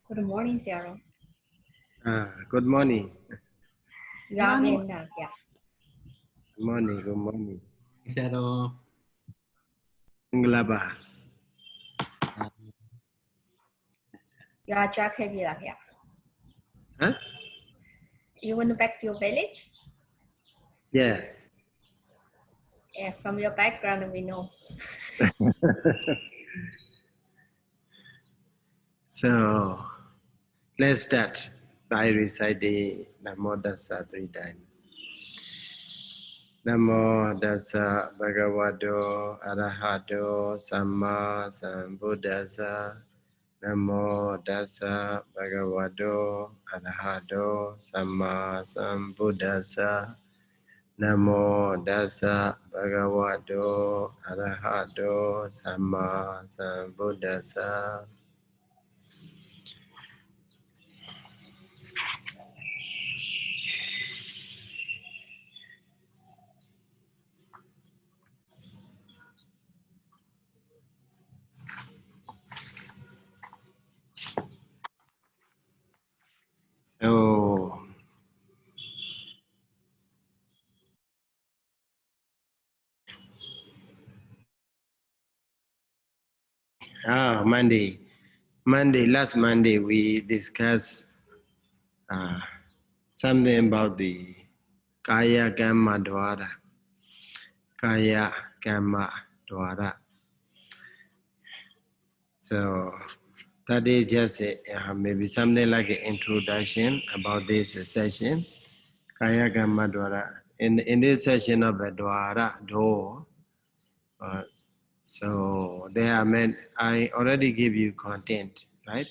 Good morning, Sayadaw. Good morning. Morning. Good morning. Good morning. Sayadaw. Inglaba. Huh? You want to back to your village? Yes. Yeah, from your background we know. So let's start by reciting Namo Dasa 3 times. Namo Dasa Bhagavato Arahato Samma Sambuddhassa. Namo Dasa Bhagavato Arahato Samma Sambuddhassa. Namo Dasa Bhagavato Arahato Samma Sambuddhassa. So last Monday we discussed something about the Kaya Kamma Dwara. Kaya Kamma Dwara. So that is just maybe something like an introduction about this session. Kaya Kamma Dwara. In this session of a Dwara, door, so they are meant, I already give you content, right?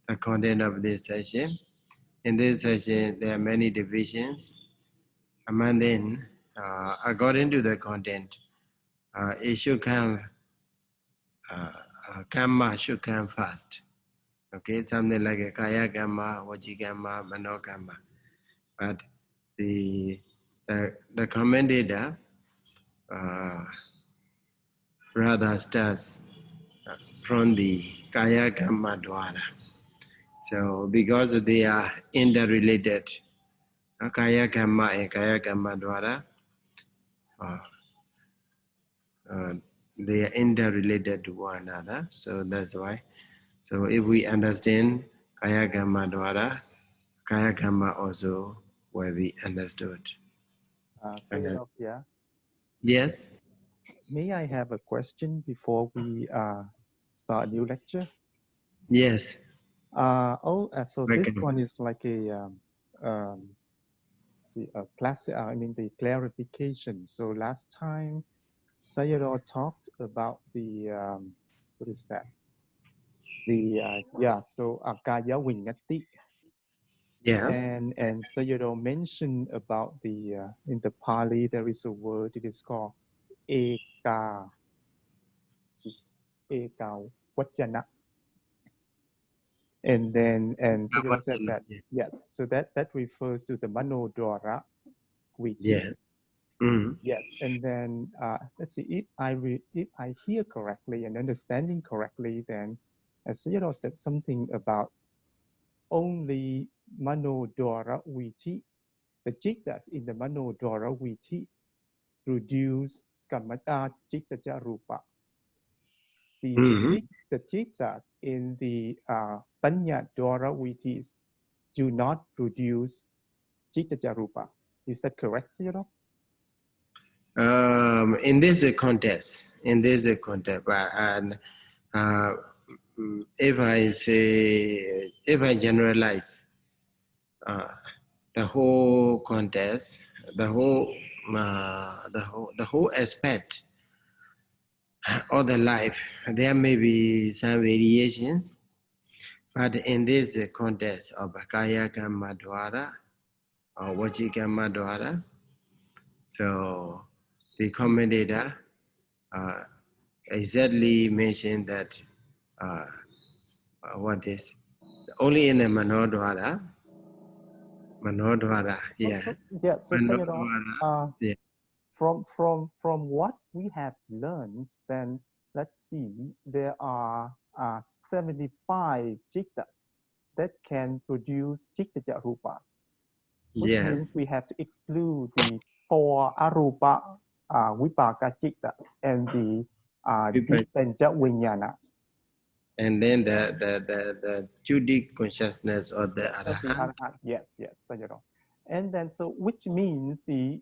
The content of this session. In this session, there are many divisions. And then, according to the content, it should come, Kamma should come first. Okay, something like a Kaya Kamma, Vachi Kamma, Mano Kamma. But the commentator rather starts from the Kaya Kamma Dwara. So because they are interrelated, Kaya Kamma and Kaya Kamma Dwara, they are interrelated to one another. So that's why. So if we understand Kaya Kamma Dwara, Kaya Kamma also will be understood. Sayadaw, yeah. Yes? May I have a question before we start a new lecture? Yes. So this one is like a class. I mean the clarification. So last time Sayadaw talked about the what is that? The So Akaya Vinyati. Yeah. And Sayadaw mentioned about the in the Pali there is a word it is called Eka Vajana. And then Sayadaw said that yes, so that refers to the Manodwara Viti. Yeah. Mm-hmm. Yes, and then let's see if I hear correctly and understanding correctly, then Sayadaw said something about only Manodwara Viti, the jittas in the Manodwara Viti produce Kamata Chitta Rupa. The jittas in the Panya Dwara Vitis do not produce Chitta Rupa. Is that correct, Sayadaw? In this context, and if I generalize the whole context, the whole aspect of the life, there may be some variations, but in this context of Kaya Kamma Dwara or Vachi Kamma Dwara, so the commentator exactly mentioned that what is only in the Manodwara, yeah. Yeah, so Sayadaw, yeah. from what we have learned, then let's see, there are 75 jittas that can produce Chitta Rupa, which Yeah. means we have to exclude the 4 Arupa Vipaka Chitta and the Dipenja Vinyana. And then the Judic consciousness or the Arahant. Yes, Sayadaw. And then, so which means the,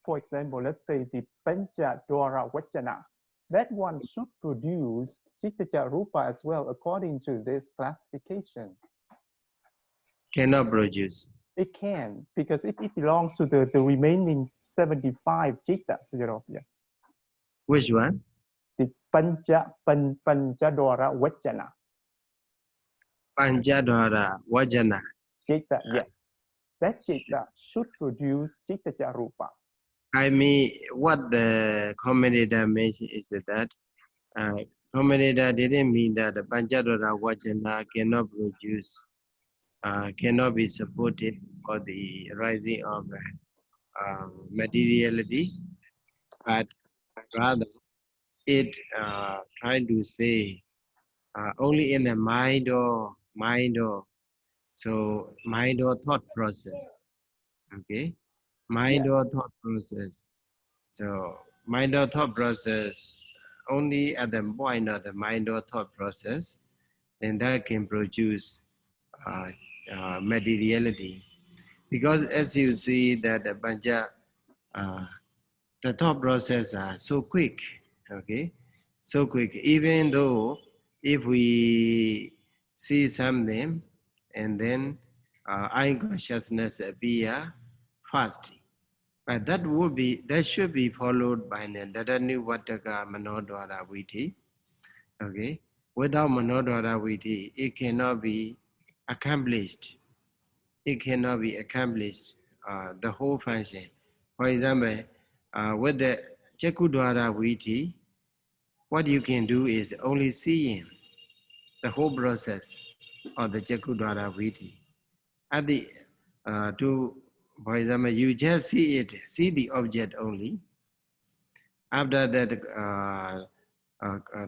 for example, let's say the Pancha Dwara Vachana, that one should produce Chitta Rupa as well, according to this classification. Cannot produce. It can, because it belongs to the remaining 75 Chitta, Sayadaw. Yeah. Which one? The Panchadwara Vachana. Panchadwara Vajana. Chitta, yes. That Chitta should produce Chitta Rupa. I mean, what the commentator mentioned is that commentator didn't mean that the Panchadwara Vajana cannot produce, cannot be supported for the rising of materiality, but rather it trying to say only in the mind or so mind or thought process. Okay, mind or thought process. So mind or thought process only at the point of the mind or thought process, then that can produce materiality. Because as you see that the Panja, the thought process are so quick, okay, so quick. Even though if we see something and then unconsciousness appear fast, but that should be followed by the Dadanu Vataka Manodwara Viti. Okay. Without Manodwara Viti, it cannot be accomplished. It cannot be accomplished, the whole function. For example, with the Chakudwara Viti, what you can do is only seeing the whole process of the Chakudwara Viti. At the for example, you just see it, see the object only. After that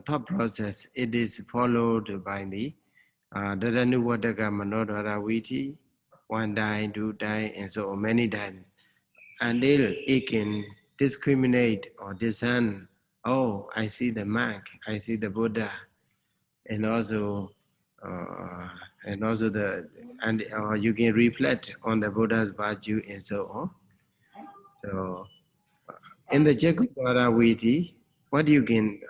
thought process, it is followed by the Dadanuvataka Manodhara Viti, 1 time, 2 times, and so on, many times, until it can discriminate or discern, oh, I see the monk, I see the Buddha, and also you can reflect on the Buddha's virtue and so on. So in the Chakudwara Viti, what you can,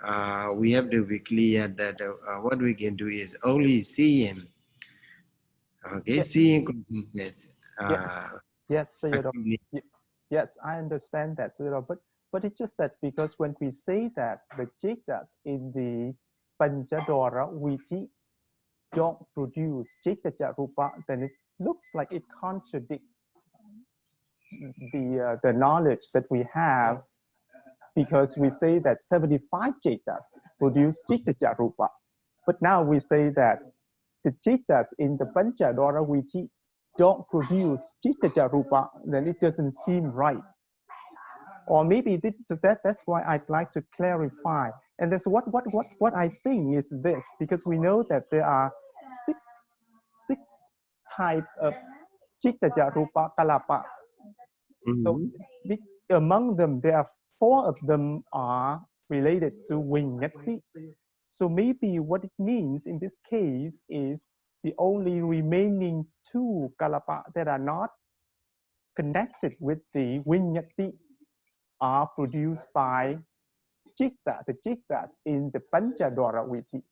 we have to be clear that what we can do is only see him. Okay, yes. seeing consciousness. Yes, Sayadaw. Yes, I understand that, Sayadaw. But it's just that because when we say that the Chitta in the Panchadwara Viti don't produce Chitta Rupa, then it looks like it contradicts the knowledge that we have, because we say that 75 Chittas produce Chitta Rupa. But now we say that the Chittas in the Panchadwara Viti don't produce Chitta Rupa, then it doesn't seem right. Or maybe that's why I'd like to clarify. And that's what I think is this, because we know that there are six types of Chitta Rupa Kalapas. So among them, there are 4 of them are related to Vinyati. So maybe what it means in this case is the only remaining 2 Kalapa that are not connected with the Vinyati are produced by Chitta, the Chittas in the Panchadwara Viti.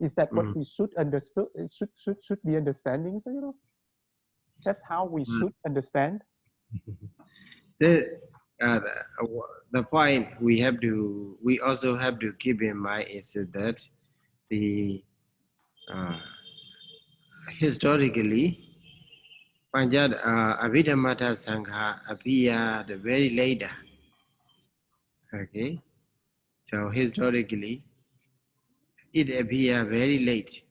Is that what we should understand? Should be understanding? So, you know, that's how we should understand. The point we also have to keep in mind is that the historically Abhidhammata Sangha appeared very later. Okay, so historically it appeared very late,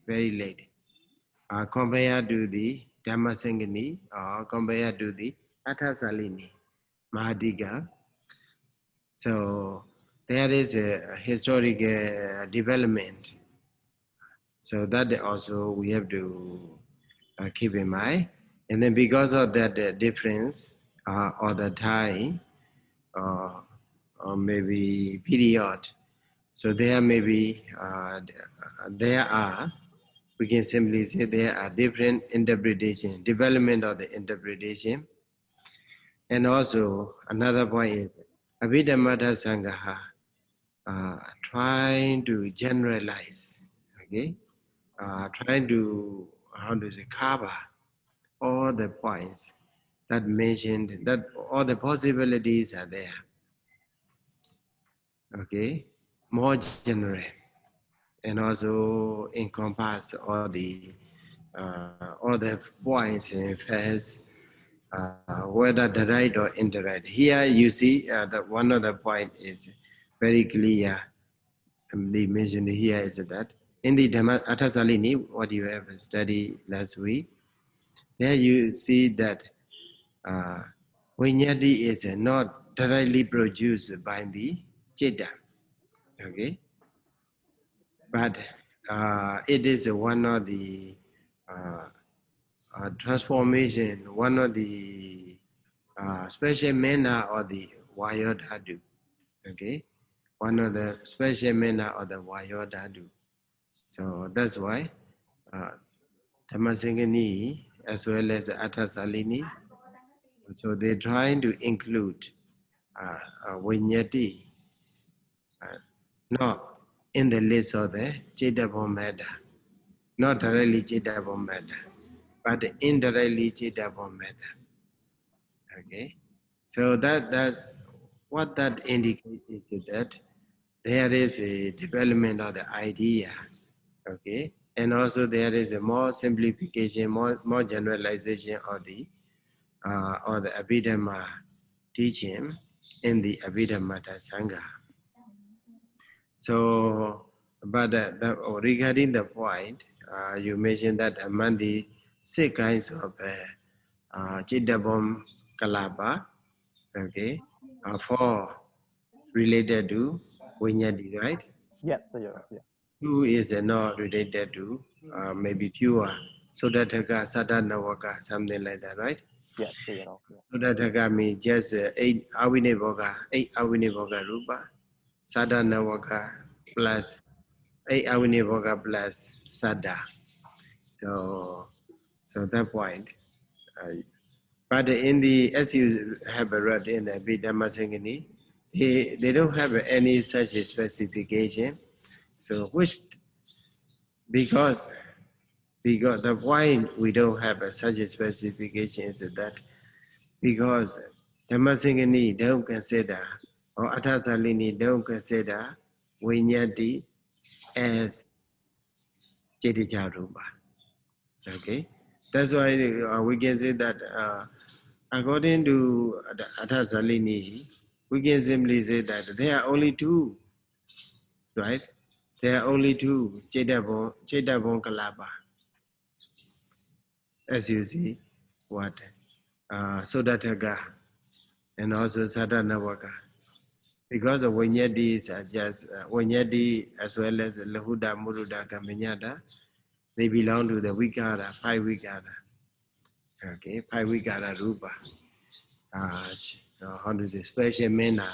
compared to the Dhammasaṅgaṇī or compared to the Athasalini Mahadika. So there is a historic development. So that also we have to keep in mind. And then because of that difference or the time or maybe period, so there may be, there are, we can simply say there are different interpretation, development of the interpretation. And also another point is Abhidhammata Sangha trying to generalize, okay, trying to, how to say, cover all the points that mentioned, that all the possibilities are there, okay, more general, and also encompass all the points and facts, whether the right or indirect. Here you see that one of the point is very clear. They mentioned here is that in the Dhammasaṅgaṇī, what you have studied last week, there you see that Viññāti is not directly produced by the Citta, okay? But it is one of the transformation, one of the special manner of the Vayodhatu, okay? One of the special manner of the Vayodhatu. So that's why Dhammasaṅgaṇī as well as Atthasalini, so they're trying to include Viññāti, not in the list of the Citta matter, not directly Citta matter, but indirectly Citta matter. Okay, so that's what that indicates is that there is a development of the idea, okay, and also there is a more simplification, more generalization of the Abhidhamma teaching in the Abhidhammata Sangha. So, but regarding the point, you mentioned that among the 6 kinds of Chiddabom Kalapa, okay, 4 related to Viññāti, right? Yes, Sayadaw. Yeah. 2 is not related to maybe pure Sodataka, Sadanawaka, something like that, right? Yes, Sayadaw. Yeah. Sodataka means just 8 Avinivoga Rupa, Sadanawaka plus 8 Avinivoga plus Sada. So that point. But in the, as you have read in the Dhammasaṅgaṇī, they don't have any such specification. So which, because the point we don't have such a specification is that because Dhammasaṅgaṇī don't consider, or Atthasalini don't consider Viññāti as Cettica Rupa. Okay, that's why we can say that according to the Atthasalini, we can simply say that there are only 2, right? There are only 2 Ciddabom Kalapa, as you see, what Sodataka and also Sadanawaka. Because of Viññāti are just Viññāti as well as Lahuda, Muruda, Kamanyata, they belong to the Vikara, 5 Vikara. Okay, 5 Vikara Rupa. How to say, special manner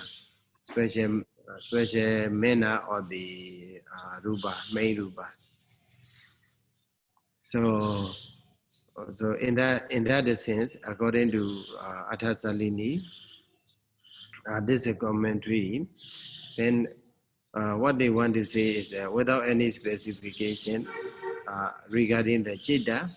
of the Rupa, main Rupas. So in that sense, according to Atthasalini, this is a commentary, then what they want to say is without any specification regarding the Citta,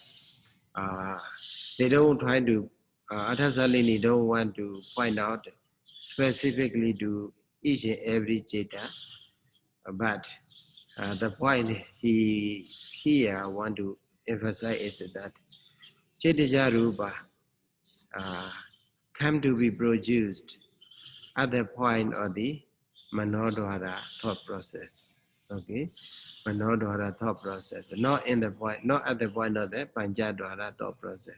they don't try to, Atthasalini don't want to point out specifically to each and every Citta, but the point he here want to emphasize is that Citta Rupa come to be produced at the point of the Manodhara thought process. Okay, Manodhara thought process, not at the point of the Panchadhara thought process.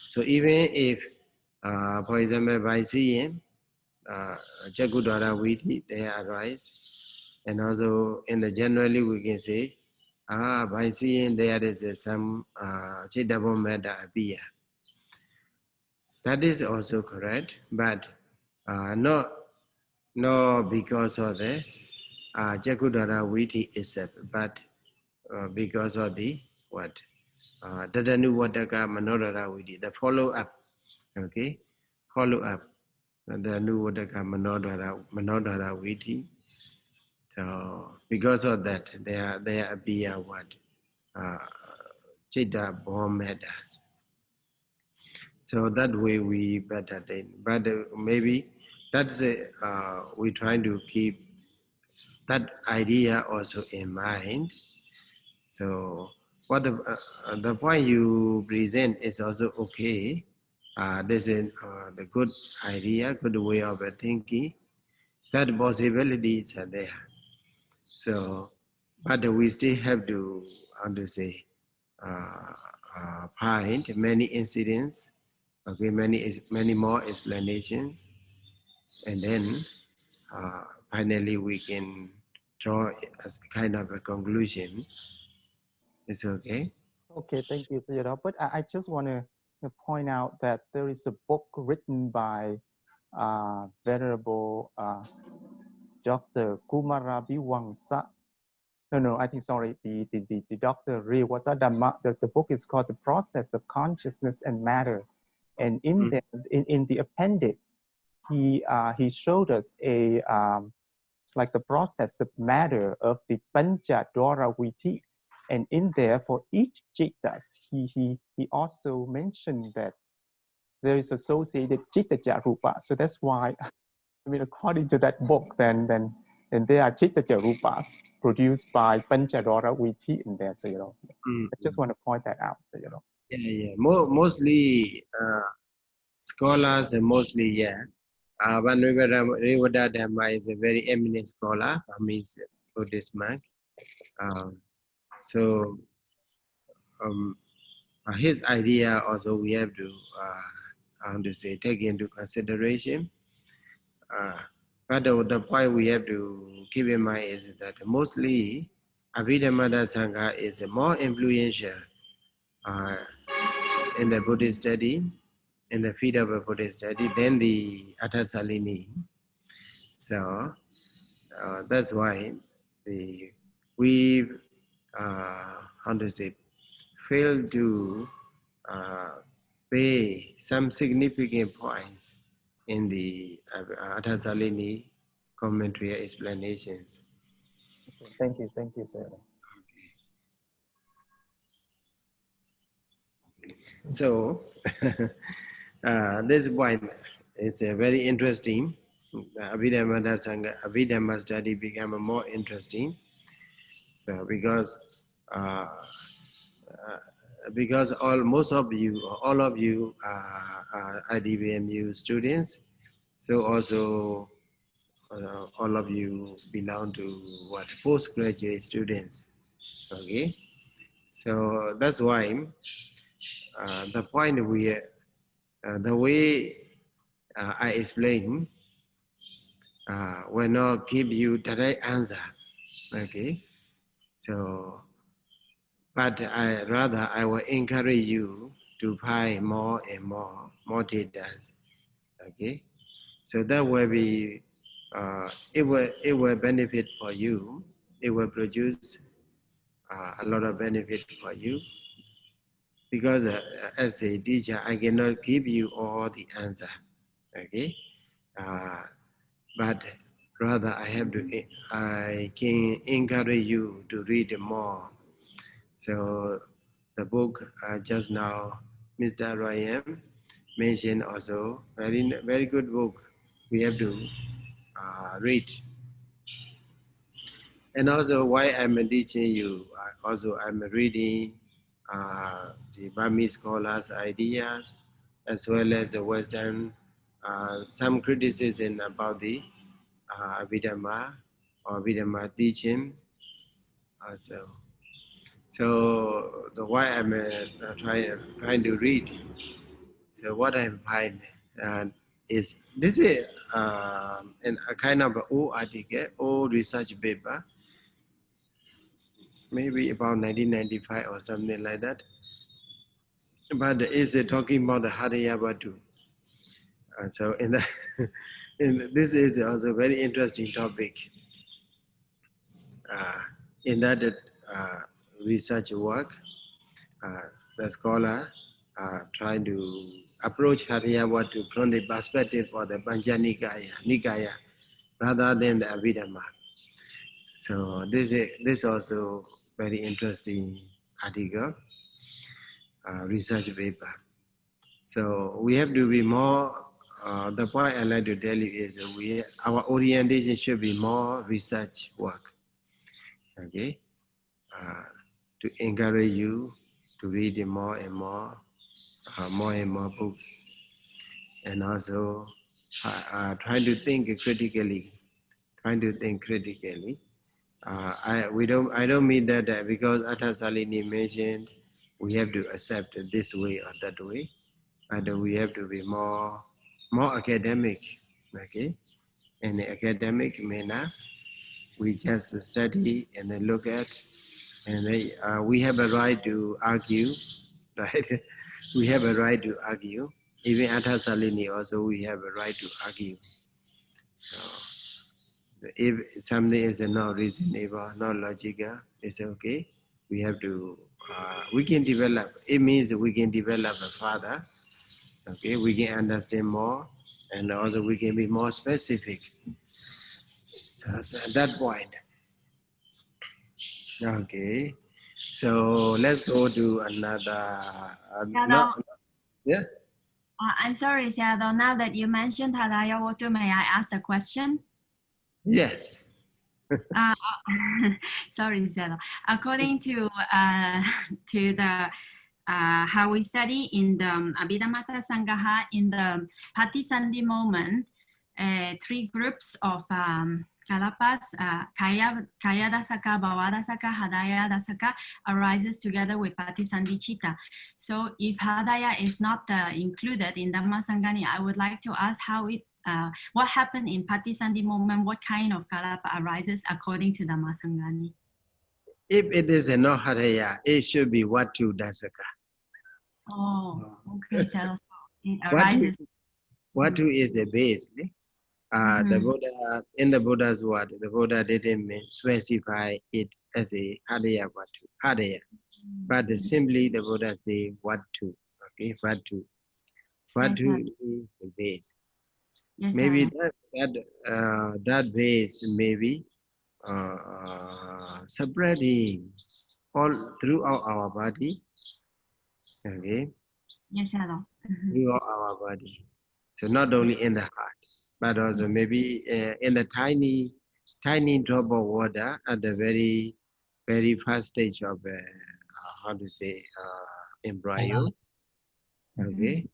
So even if, for example, by seeing Chakudhara Vidhi, they arise, and also in the generally we can say by seeing there is some Chittabo matter appear. That is also correct, but not because of the Jakudara Viti itself, but because of the what? Dadanu Vataka Manorara Viti, the follow up. Okay? Follow up. The new Vataka Manorara Viti. So because of that, there appear what? Chitta bomb matters. So that way we better then. But maybe that's we trying to keep that idea also in mind. So what the point you present is also okay. This is the good idea, good way of thinking. That possibilities are there. So, but we still have to, how to say, find many incidents, okay, many more explanations, and then finally we can draw a kind of a conclusion. It's okay. Okay, thank you, Sayadaw. But I just want to point out that there is a book written by Venerable Dr. Kumarabiwangsa. No, I think, sorry, the Dr. Rewata Dhamma. The book is called The Process of Consciousness and Matter. And in the appendix, he showed us like the process of matter of the Pancha Dwara Viti. And in there, for each jittas, he also mentioned that there is associated chitta rupa. So that's why, I mean, according to that book, then there are chitta rupas produced by Pancha Dwara Viti in there. So I just want to point that out. So Yeah. Mostly scholars, mostly Revada Dhamma is a very eminent scholar from his Buddhist monk. So his idea also we have to, how to say, take into consideration. But the point we have to keep in mind is that mostly Abhidhamma Sangha is more influential in the Buddhist study, in the field of a Buddhist study, than the Athasalini. So that's why we, how to say, fail to pay some significant points in the Athasalini commentary explanations. okay, thank you, sir. So this point is very interesting. Abhidhamma study became more interesting. So because most of you, all of you are IDBMU students, so also all of you belong to what postgraduate students. Okay, so that's why the point the way I explain will not give you direct answer. Okay, so but I will encourage you to find more and more data. Okay, so that will be it will benefit for you. It will produce a lot of benefit for you, because as a teacher I cannot give you all the answer. Okay, but rather I can encourage you to read more. So the book just now Mr. Ryan mentioned also very good book. We have to read. And also why I'm teaching you, also I'm reading the Burmese scholars' ideas, as well as the Western, some criticism about the Abhidhamma or Abhidhamma teaching. So the why I'm trying to read. So what I find is this is a kind of old article, old research paper, maybe about 1995 or something like that. But is it talking about the Harayavatu? So in the this is also a very interesting topic. In that research work, the scholar trying to approach Harayavatu from the perspective of the Nikaya, rather than the Abhidhamma. So this also very interesting article, research paper. So we have to be more. The point I like to tell you is our orientation should be more research work. Okay, to encourage you to read more and more books, and also trying to think critically. I don't mean that because Atta Salini mentioned we have to accept this way or that way, but we have to be more academic. Okay, in the academic manner, we just study and then look at, and we have a right to argue, right? We have a right to argue. Even Atta Salini also, we have a right to argue. So, if something is not reasonable, not logical, it's okay. We have to, we can develop. It means we can develop further. Okay, we can understand more, and also we can be more specific. So at that point. Okay, so let's go to another. Yeah. I'm sorry, Sayadaw. Now that you mentioned Harayavatu, may I ask a question? Yes. Sorry, Sayadaw. According to the how we study in the Abhidhamma Sangaha, in the Patisandhi moment, 3 groups of Kalapas, Kaya Dasaka, Bhava Dasaka, Hadaya Dasaka arises together with Patisandhi Chitta. So if Hadaya is not included in Dhammasaṅgaṇī, I would like to ask how it, what happened in Patisandhi moment, what kind of Kalapa arises according to Dhammasaṅgaṇī? If it is a no Hadaya, it should be Vatu Dasaka. Oh, okay. So it arises. Vatu is the base. The Buddha, in the Buddha's word, the Buddha didn't specify it as a Hadaya Vatu, Hadaya. But simply the Buddha say Vatu, okay, Vatu. Vatu is the base. Yes, maybe that base may be spreading all throughout our body, okay? Yes, hello. Throughout our body. So not only in the heart, but also maybe in the tiny drop of water at the very first stage of how to say embryo, okay,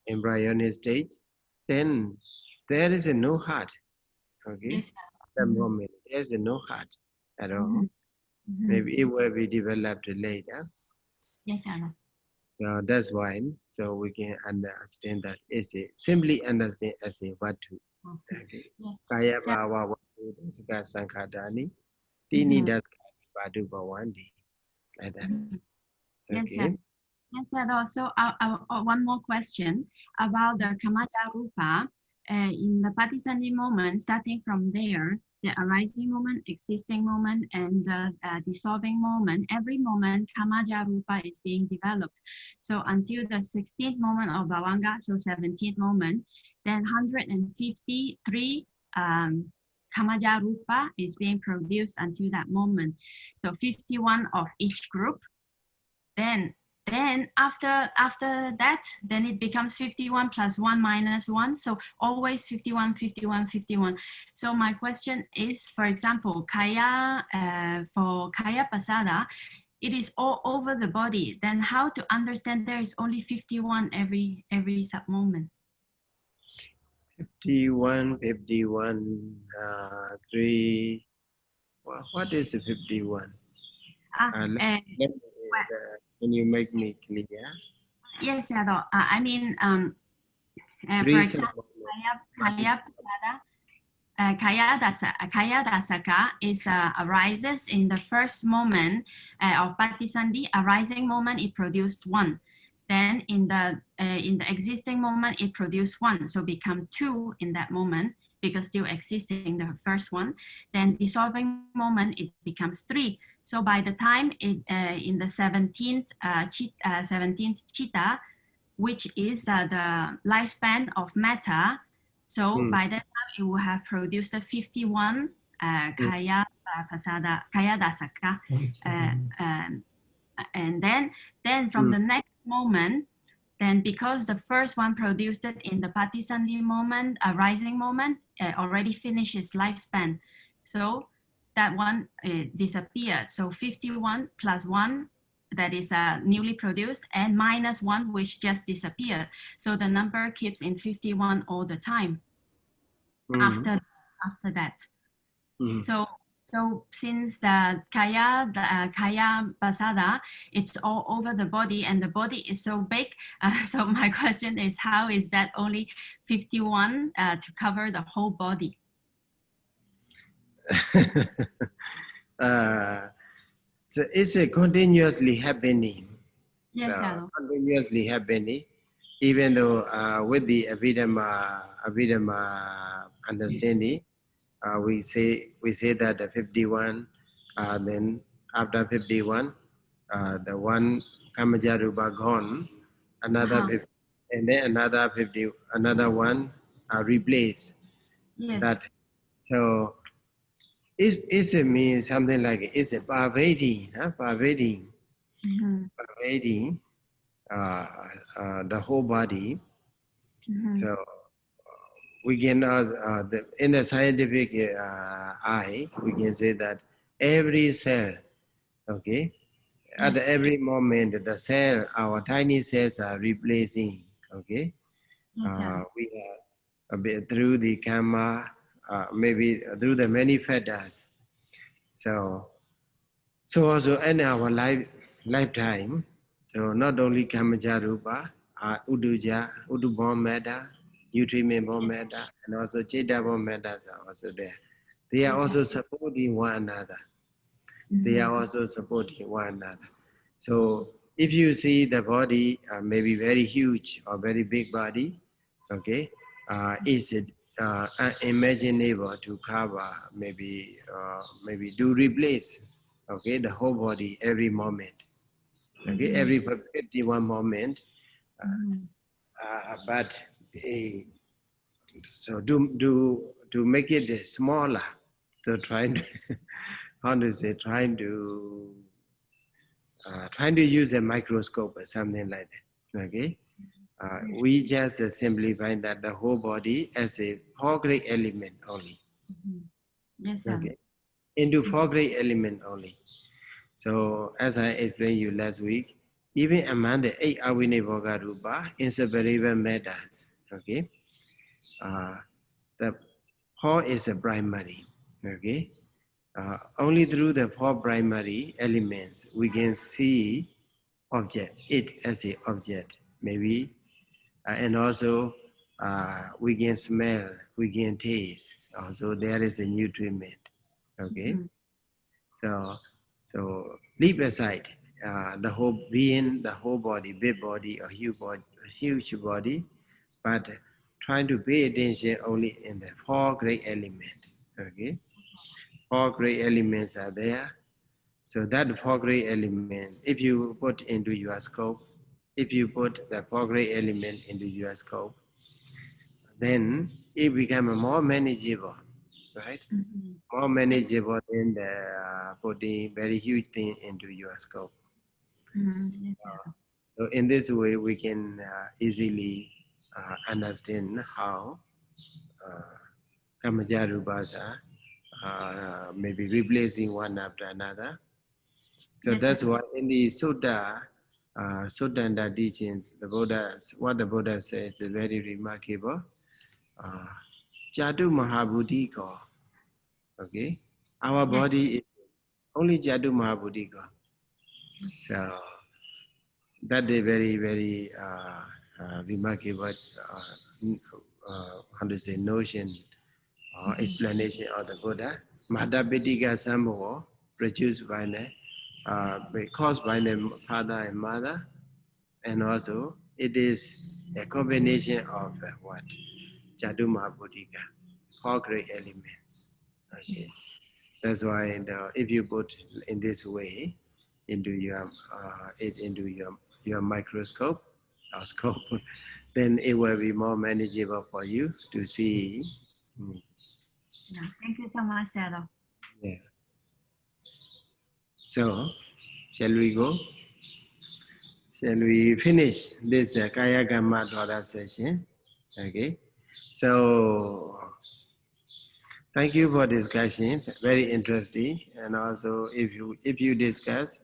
embryonic stage. Then there is no heart, okay. Yes, At the moment there is no heart at all. Maybe it will be developed later. Yes, hello. That's why, so we can understand that as a, simply understand as a Vatu. Okay. Kaya Bhava Vatu Dasaka Sankhatani Tini Dasaka Vatu Bhavandi. Like that. Okay. Yes, and also one more question about the Kamaja Rupa. In the Patisandhi moment, starting from there, the arising moment, existing moment, and the dissolving moment, every moment Kamaja Rupa is being developed. So until the 16th moment of Bhavanga, so 17th moment, then 153 Kamaja Rupa is being produced until that moment. So 51 of each group. Then after that, then it becomes 51 plus 1 minus 1. So always 51, 51, 51. So my question is, for example, Kaya, for Kaya Pasada, it is all over the body. Then how to understand there is only 51 every sub-moment? 51, 3. Well, what is 51? Can you make me clear? Yes, I mean, for example, Kaya Pasada, Kaya dasaka is arises in the first moment of patisandhi. Arising moment, it produced one. Then in the existing moment, it produced one. So become two in that moment because still existing the first one. Then dissolving moment, it becomes three. So by the time it in the 17th chitta, which is the lifespan of matter. So by that time, it will have produced 51 kaya dasaka. And then from the next moment, then because the first one produced it in the patisandhi moment, arising moment, already finished its lifespan. So that one disappeared. So 51 plus 1, that is newly produced, and minus 1, which just disappeared. So the number keeps in 51 all the time after that. So since the kaya basada, it's all over the body, and the body is so big. So my question is, how is that only 51 to cover the whole body? So it's a continuously happening. Yes, continuously happening, even though with the Abhidhamma understanding, we say that the 51, then after 51, the one Kamajarupa gone, another 50, and then another 50, another one replaced. Yes. That so it means something like it's a pervading, pervading the whole body. So we can in the scientific eye, we can say that every cell, okay, at every moment, the cell, our tiny cells are replacing, okay. We are a bit through the karma, maybe through the many factors. So also in our lifetime, so not only Kamajarupa, Udubon matter, nutriment born matter, and also Cheta born matters are also there. They are also supporting one another. They are also supporting one another. So if you see the body maybe very huge or very big body, okay, is it unimaginable to cover, maybe to replace, okay, the whole body every moment, okay, every 51 moment, but so to make it smaller, so trying to how to say, trying to use a microscope or something like that, okay. We just simply find that the whole body as a 4 great element only. Yes, okay, into 4 great element only. So as I explained you last week, even among the 8 Avinivoga Rupa, inseparable matters, okay, the 4 is a primary, okay. Only through the 4 primary elements we can see it as an object, maybe, and also we can smell, we can taste. Also, there is a nutriment. Okay, so leave aside the whole being, the whole body, big body or huge body, but trying to pay attention only in the 4 great elements. Okay, 4 great elements are there. So that 4 great element, if you put into your scope, if you put the 4 great element into your scope, then it becomes more manageable, right? More manageable than the putting very huge thing into your scope. So in this way, we can easily understand how Kamajarubas are maybe replacing one after another. So that's why in the Sutta, Suttanta teachings, what the Buddha says is very remarkable. Jatu Mahabudhika. Okay, our body is only Jatu Mahabudhika. So that is very, very remarkable. How to say, notion or explanation of the Buddha. Mahadapitika Sambhava, produced by caused by the father and mother, and also it is a combination of what? Jadu Mahabodhika, 4 great elements. Okay. That's why if you put in this way into your your microscope or scope, then it will be more manageable for you to see. Yeah, thank you so much, Sayadaw. Yeah. So, shall we go? Shall we finish this Kaya Kamma Dwara session? Okay. So, thank you for discussion. Very interesting. And also, if you discuss,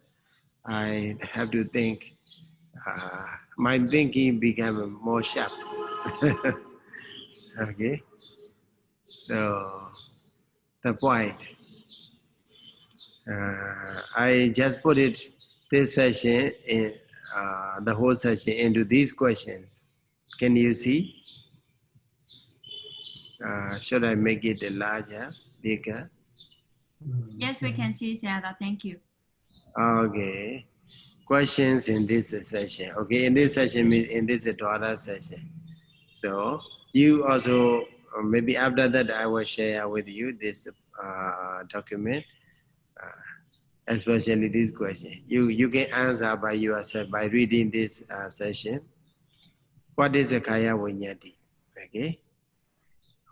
I have to think. My thinking became more sharp. Okay. So, the point. I just put this session in the whole session into these questions. Can you see? Should I make it larger, bigger? Yes, we can see, Sayadaw. Thank you. Okay. Questions in this session. Okay, in this session, in this Dwara session. So you also, maybe after that, I will share with you this document. Especially this question. You can answer by yourself by reading this session. What is a Kaya Vinyati? Okay.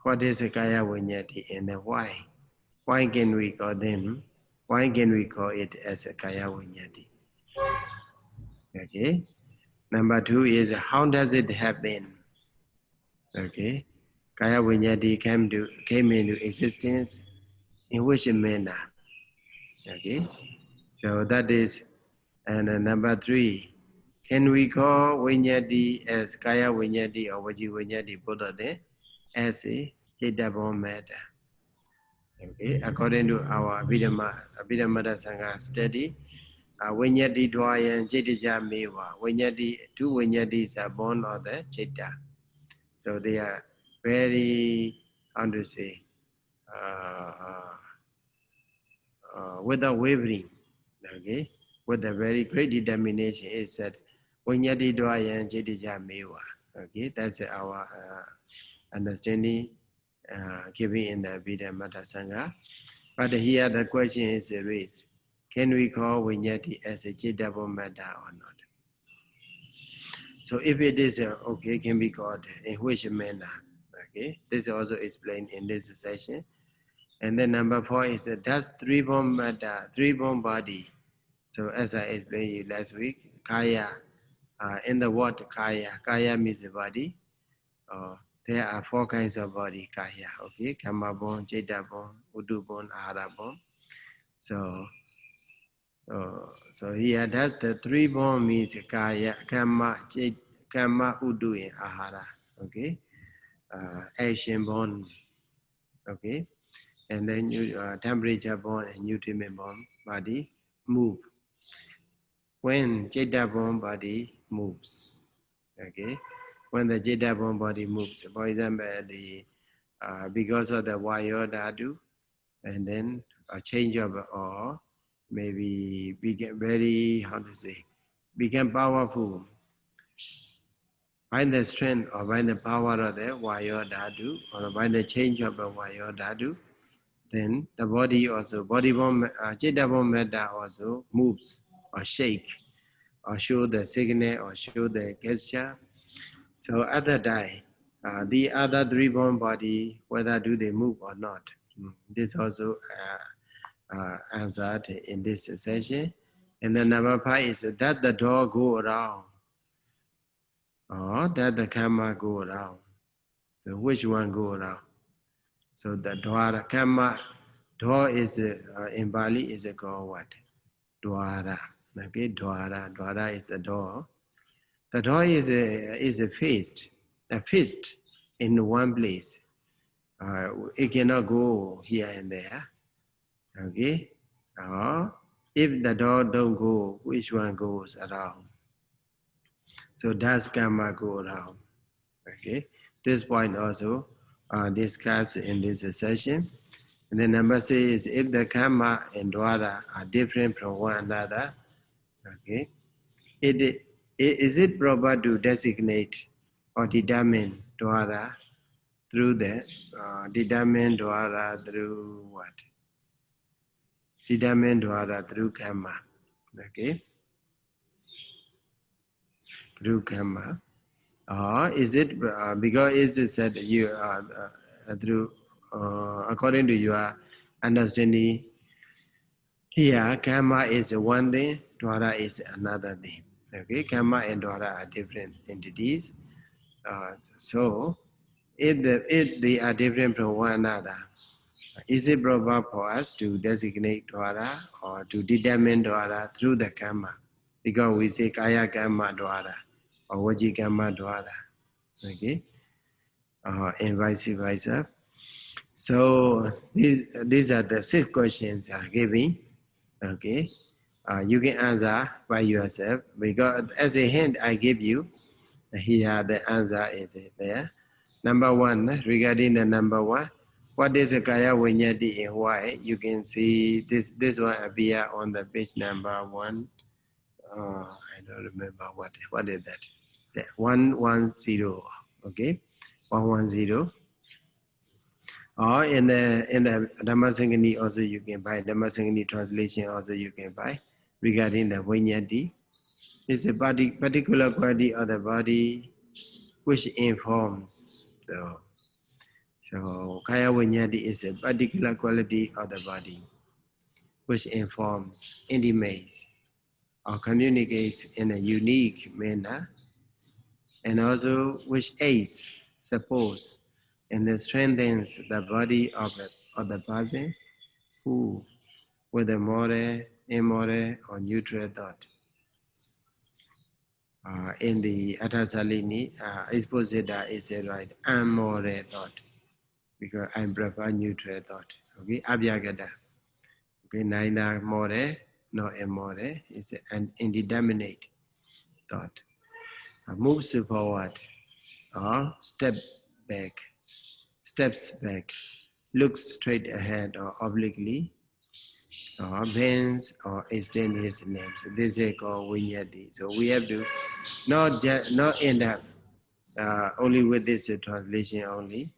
What is a Kaya Vinyati and why? Why can we call them? Why can we call it as a Kaya Vinyati? Okay. Number 2 is how does it happen? Okay. Kaya Vinyati came into existence in which manner? Okay. So that is, and number 3, can we call Vinyati as Kaya Vinyati or Vaji Vinyati both of them as a Chitta-born matter? Okay, according to our Abhidhamma Sangha study, Vinyati Dwayan Chittija Mewa, Vinyati, 2 Vinyatis are born of the Chitta. So they are very, how to say, without wavering, okay, with a very great determination, it said, Vinyati Dwayan Chittija Mewa. Okay, that's our understanding given in the Abhidhamma Sangha. But here the question is raised. Can we call Vinyati as a Chitta-born matter or not? So if it is okay, can be called in which manner? Okay, this is also explained in this session. And then number 4 is does 3-born matter, 3-born body. So as I explained you last week, Kaya, in the word Kaya, Kaya means the body. There are 4 kinds of body, Kaya, okay? Kamma-born, Chitta-born, Udu-born, Ahara-born. So here that the 3-born means Kaya, Kamma, Kamma, Udu, and Ahara, okay? Action-born, okay? And then temperature-born and nutriment-born body move. When Chitta-born body moves, okay? When the Chitta-born body moves, for example, because of the Vayo Dhatu, and then a change of, or maybe became very, how to say, become powerful by the strength or by the power of the Vayo Dhatu, or by the change of the Vayo Dhatu, then the body also, body-born, Chitta-born matter also moves or shake, or show the signal, or show the gesture. So at that time, the other 3-born body, whether do they move or not, this also answered in this session. And the number 5 is that the door go around, or that the karma go around. So which one go around? So the dwara, karma, door is in Bali is called what? Dwara. Okay, dwara. Dwara is the door. The door is a fist in one place. It cannot go here and there. Okay? If the door don't go, which one goes around? So does karma go around? Okay? This point also, discussed in this session. And then number 6 is if the karma and dwara are different from one another, okay, is it proper to designate or determine dwara through the determine dwara through what? Determine dwara through karma, okay, through karma. Or is it because it is said you through according to your understanding here, karma is one thing, dwara is another thing. Okay, karma and dwara are different entities. So if they are different from one another, is it proper for us to designate dwara or to determine dwara through the karma? Because we say kaya karma dwara or vaji karma dwara. Okay, and vice versa. So these are the 6 questions are giving. Okay, you can answer by yourself because as a hint I give you here the answer is there. Number 1, regarding the number 1, what is a kaya vinyati and why? You can see this one appear on the page number 1. I don't remember what is that. 110. Okay, 110. Or in the Dhammasaṅgaṇī also you can buy, Dhammasaṅgaṇī translation also you can buy, regarding the vinyati. It's a particular quality of the body which informs. So kaya vinyati is a particular quality of the body which informs, intimates, or communicates in a unique manner, and also which aids, supports, and strengthens the body of the person who, with a moral, immoral, or neutral thought. In the Atasalini, Esposita is a right amoral thought, because I prefer neutral thought. Okay, Abhyagata. Okay, neither moral nor immoral. It's an indeterminate thought. Moves forward or steps back, looks straight ahead or obliquely, or bends or extend his limbs. This is called vinyati. So we have to not end up only with this translation only,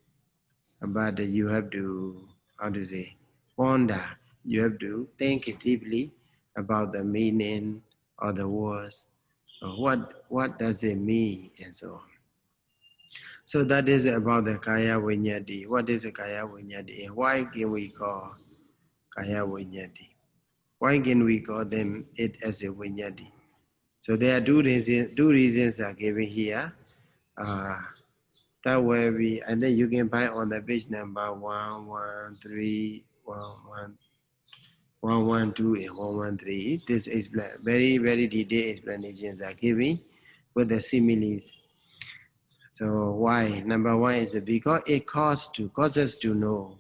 but you have to, how to say, ponder. You have to think deeply about the meaning of the words. What does it mean, and so on. So that is about the kaya vinyati. What is a kaya vinyati? Why can we call kaya vinyati? Why can we call them it as a vinyati? So there are two reasons are given here. That way and then you can find on the page number 113, 112, and 113. This is very, very detailed explanations are given with the similes. So why? Number 1 is because it causes to know.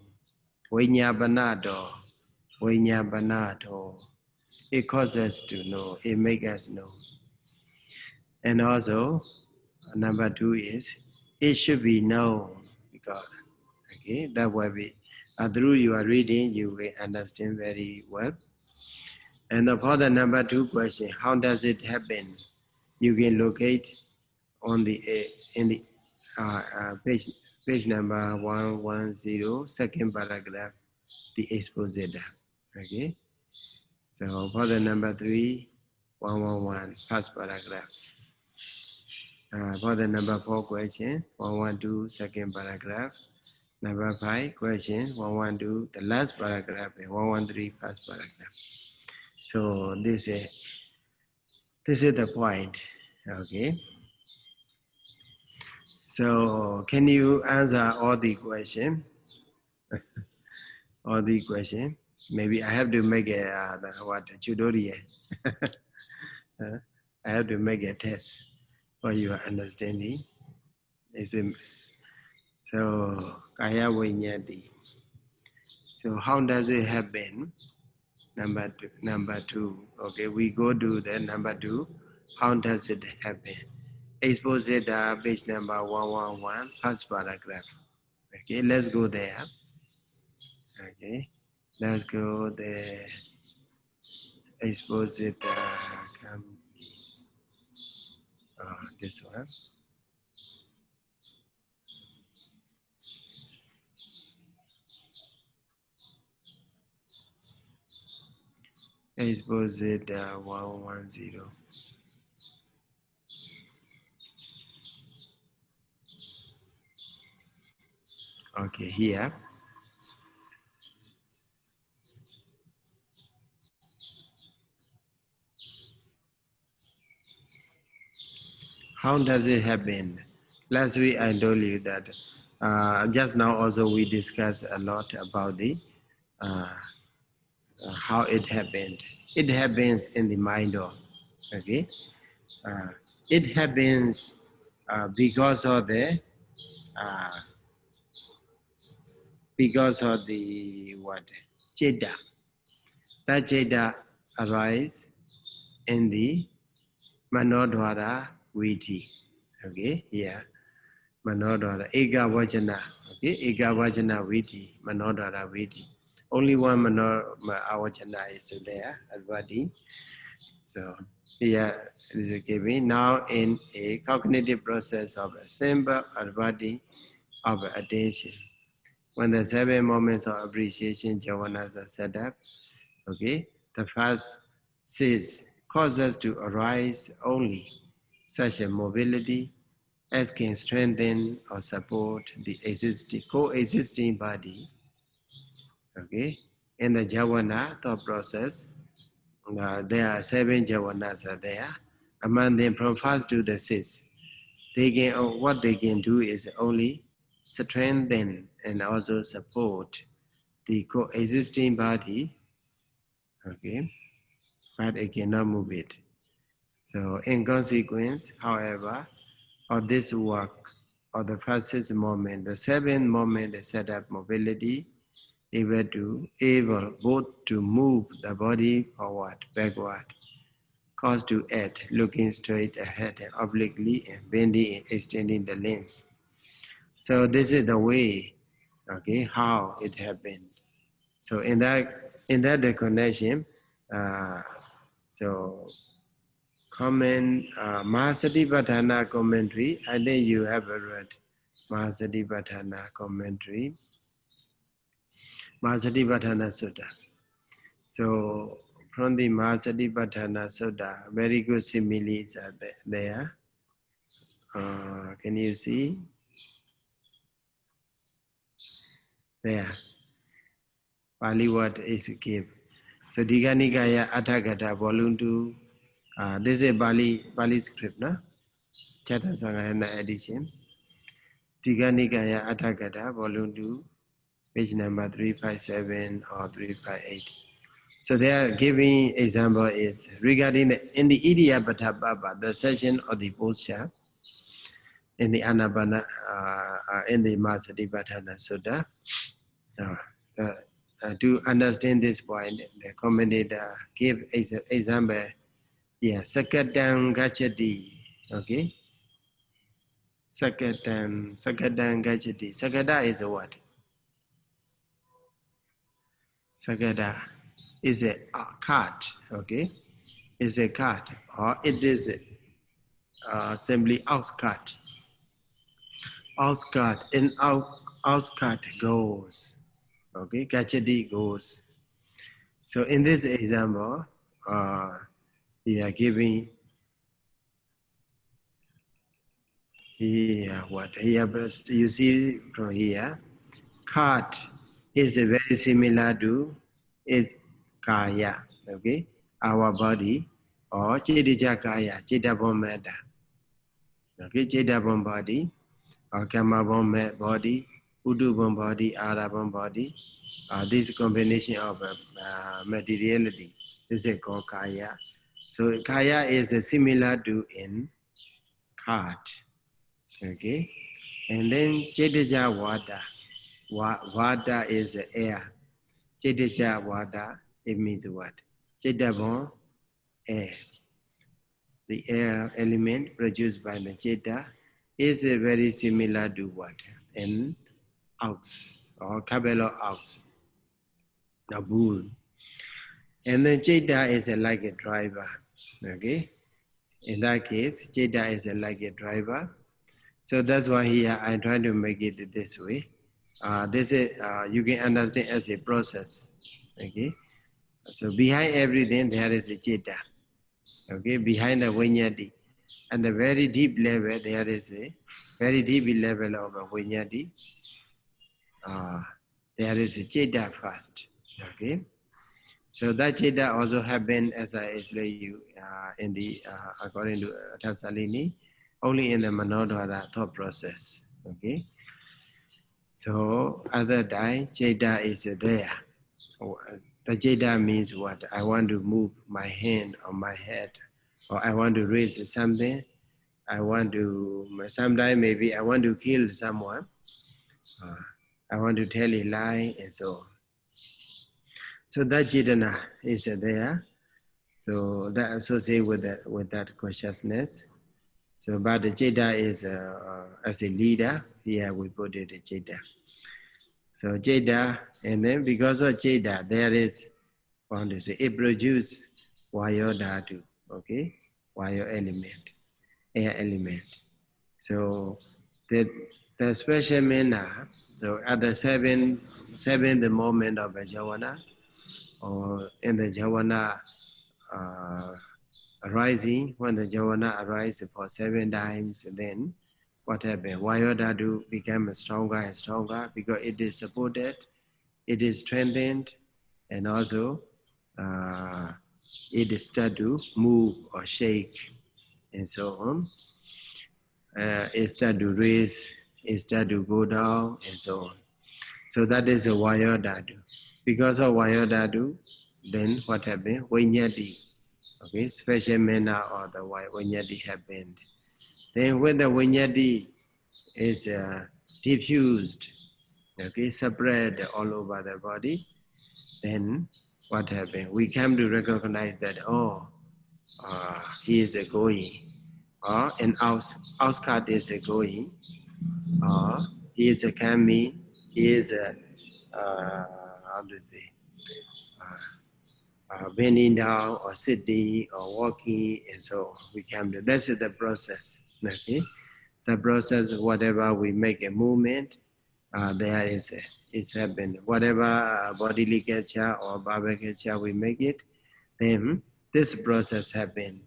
Vinyabanato. It causes to know. It makes us know. And also, number 2 is it should be known, because okay, that way through your reading you will understand very well. And for the number 2 question, how does it happen? You can locate on the in the page number 110, second paragraph, the expositor. Okay. So for the number 3, 111, first paragraph. For the number 4 question, 112, second paragraph. Number 5 question, 112, the last paragraph, and 113, first paragraph. So this is the point. Okay. So can you answer all the question? All the question. Maybe I have to make a tutorial. I have to make a test for your understanding. So kaya vinyati. So how does it happen? Number 2. Okay, we go to the number 2. How does it happen? Expositor, page number 111, first paragraph. Okay, let's go there. Okay, let's go there. Expose it. This one. Expose it 110. Okay, here. How does it happen? Last week I told you that just now also we discussed a lot about the how it happened. It happens in the mind. Okay, it happens because of the what Jeda. That Jeda arise in the Manodwara Viti. Okay, here Manodwara Ega Vajana. Okay, Ega Vajana Viti, Manodwara Viti. Only one Manodwara is there, Advadi. So here it is given now in a cognitive process of a simple Advadi of attention. When the 7 moments of appreciation javanas are set up, okay, the first 6 causes to arise only such a mobility as can strengthen or support the coexisting body. Okay, in the javana thought process, there are 7 javanas are there. Among them, from first to the 6th, they can what they can do is only strengthen and also support the coexisting body. Okay, but it cannot move it. So in consequence, however, of this work of the first 6 moment, the 7th moment is set up mobility, able both to move the body forward, backward, cause to act, looking straight ahead and obliquely and bending and extending the limbs. So this is the way, okay, how it happened. So in that connection, so comment Mahasatipatthana commentary. I think you have read Mahasatipatthana commentary, Mahasatipatthana Sutta. So from the Mahasatipatthana Sutta, very good similes are there. Can you see? There. Pali word is given. So Diganikaya Atthagata volume 2. This is Pali script, no? Dhammasaṅgaṇī edition. Diganikaya Atthagata volume 2, page number 357 or 358. So they are giving example is regarding in the Idiyapada Baba, the session of the posture in the Anapana, in the Mahasatipatthana Sutta. To understand this point, the commentator give example. Yeah, Sakadam Gachati. Okay. Sakadam Gachati. Sakada is a what? Sagada is a cart. Okay. Is a cart, or it is simply outskirt. Outskirt, and outskirt goes. Okay, Gachati goes. So in this example, we are giving here what here. You see from here, cart is very similar to its kaya. Okay, our body or chedija kaya, chedabon matter. Okay, chedabon body or kamabon body, udubon body, arabon body. This combination of materiality is called kaya. So kaya is similar to in cart. Okay, and then chedija vada. Vada is air. Chedija vada, it means what? Chedabon, air. The air element produced by the cheda is very similar to what? In ox or couple of ox, a bull. And then Jeta is like a driver. Okay. In that case, Jeta is like a driver. So that's why here I'm trying to make it this way. This is you can understand as a process. Okay. So behind everything there is a Jeta. Okay. Behind the Vinyati. And the very deep level there is a very deep level of a Vinyati. There is a Jeta first. Okay. So that Jeta also happened, as I explained you, in the according to Dhammasaṅgaṇī, only in the Manodhara thought process. Okay. So other time, Jeta is there. The Jeta means what? I want to move my hand or my head, or I want to raise something. I want to. Sometimes maybe I want to kill someone. I want to tell a lie, and so on. So that Jitana is there. So that associated with that consciousness. So but the Jeta is as a leader. Here we put it a Jeta. So Jeta, and then because of Jeta, there is found to say it produces Vayo Dhatu. Okay, Vayo element, air element. So the special manner. So at the seventh moment of a Javana, or in the Javana arising, when the Javana arises for 7 times, then what happened? Vayodhatu becomes stronger and stronger because it is supported, it is strengthened, and also it starts to move or shake, and so on. It starts to raise, it starts to go down, and so on. So that is a Vayodhatu. Because of Vayodhatu, then what happened? Vinyati. Okay, special manner or the Vinyati happened. Then when the Vinyati is diffused, okay, spread all over the body, then what happened? We come to recognize that, oh, he is going, or an outskirt is going, or he is coming, he is, how to say, bending down or sitting or walking, and so on. We come to, that's the process. Okay, the process, whatever we make a movement, there is it's happened. Whatever bodily gesture or verbal gesture we make it, then this process happened.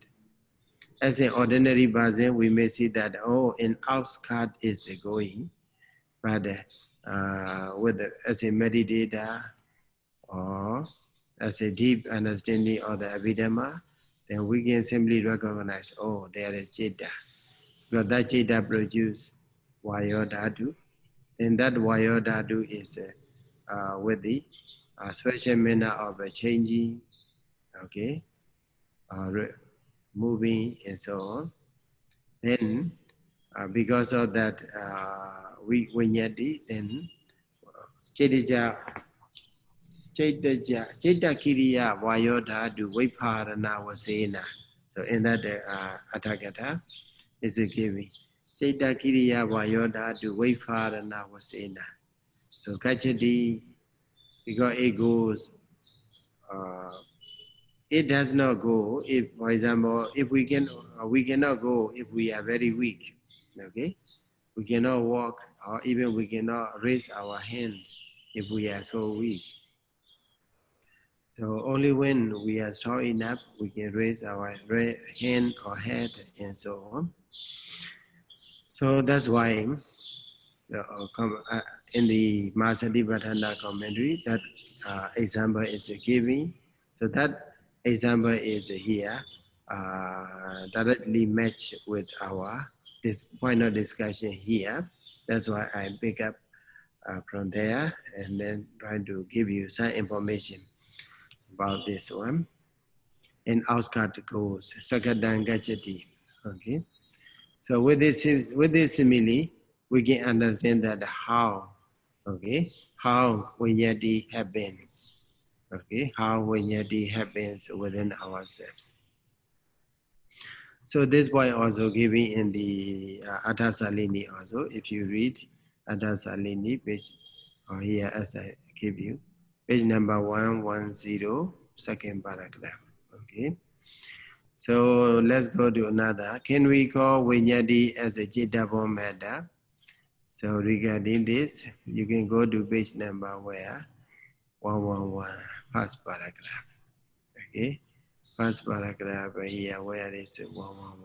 As an ordinary person, we may see that, oh, an outskirt is going, but as a meditator or as a deep understanding of the Abhidhamma, then we can simply recognize, oh, there is Jeta. Because that Jeta produces Vayodhatu, and that Vayodhatu is with the special manner of changing, okay, moving, and so on. Then, because of that Vinyati, then Jeta Kiriya Vayodhatu Vipharana Vasena. So in that Atthakatha is a giving. Jeta Kiriya Vayodhatu Vipharana Vasena. So Kachati, because it goes, it does not go if, for example, if we cannot go if we are very weak. Okay, we cannot walk, or even we cannot raise our hand if we are so weak. So only when we are strong enough, we can raise our hand or head, and so on. So that's why in the Mahasatipatthana commentary, that example is given. So that example is here directly matched with our this point of discussion here. That's why I pick up from there and then try to give you some information about this one. And outskirt goes Sakadang Gachati. Okay. So with this simile, we can understand that how, okay, how Vinyati happens. Okay, how Vinyati happens within ourselves. So this point also given in the Dhammasaṅgaṇī also, if you read Adasalini, page, or here as I give you, page number 110, second paragraph. Okay. So let's go to another. Can we call Vinyadi as a Chittapon matter? So regarding this, you can go to page number where 111, first paragraph. Okay, first paragraph here where is 111.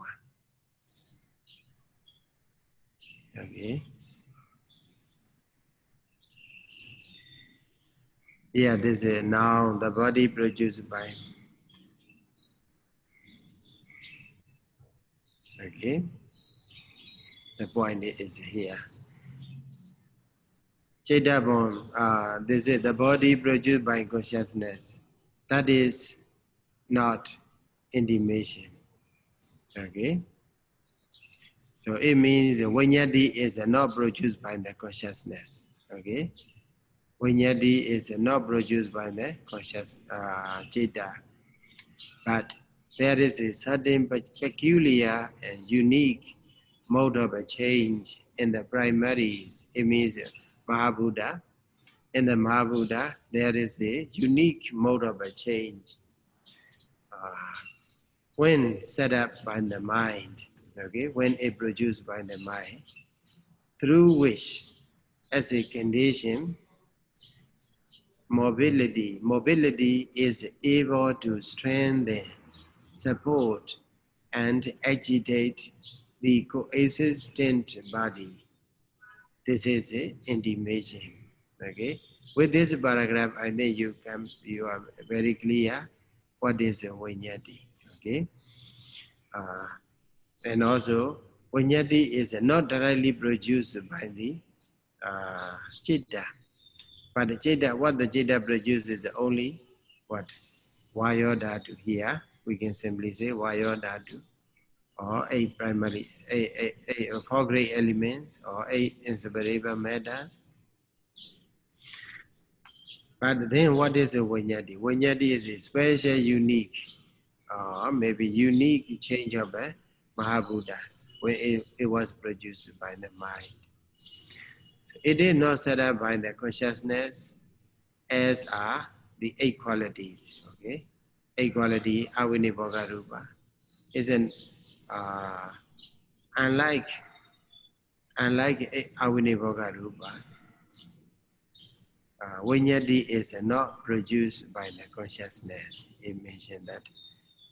Okay. Yeah, this is now the body produced by. Okay. The point is here. Chittapon, this is the body produced by consciousness. That is not intimation. Okay. So it means Vinyadi is not produced by the consciousness. Okay. Vinyadi is not produced by the conscious Chitta. But there is a certain peculiar and unique mode of a change in the primaries. It means Mahabuddha. In the Mahabuddha, there is a unique mode of a change when set up by the mind, okay, when it produced by the mind, through which, as a condition, mobility is able to strengthen, support, and agitate the coexistent body. This is an intimation. Okay. With this paragraph, I think you are very clear what is a Vinyati. Okay. And also, Vinyati is not directly produced by the Chitta. But the Chitta, what the Chitta produces is only what? Vayodhatu here. We can simply say Vayodhatu, or eight primary, four great elements, or eight inseparable matters. But then what is a Vinyati? Vinyati is a special, unique, maybe unique change of a Mahabuddhas, where it was produced by the mind. So it is not set up by the consciousness, as are the eight qualities. Okay, eight quality Aviniboga Rupa isn't unlike Aviniboga Rupa. Vinyati is not produced by the consciousness. It mentioned that.